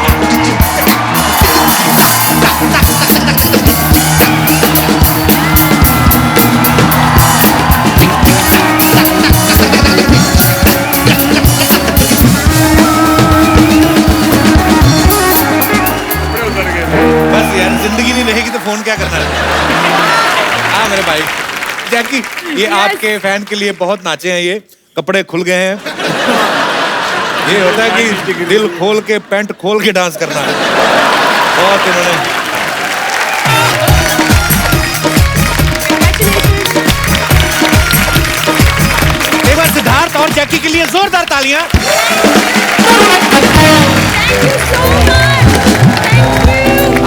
बस यार, जिंदगी नहीं रहेगी तो फोन क्या करना है। हाँ मेरे भाई जैकी, ये आपके फैन के लिए बहुत नाचे हैं, ये कपड़े खुल गए हैं। ये होता है कि दिल खोल के पैंट खोल के डांस करना है। बहुत इन्होंने एक बार सिद्धार्थ और जैकी के लिए जोरदार तालियां।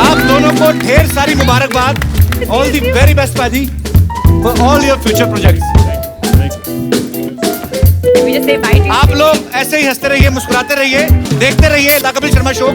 आप दोनों को ढेर सारी मुबारकबाद। ऑल दी वेरी बेस्ट पाजी for all your future projects. आप लोग ऐसे ही हंसते रहिए, मुस्कुराते रहिए, देखते रहिए द कपिल शर्मा शो।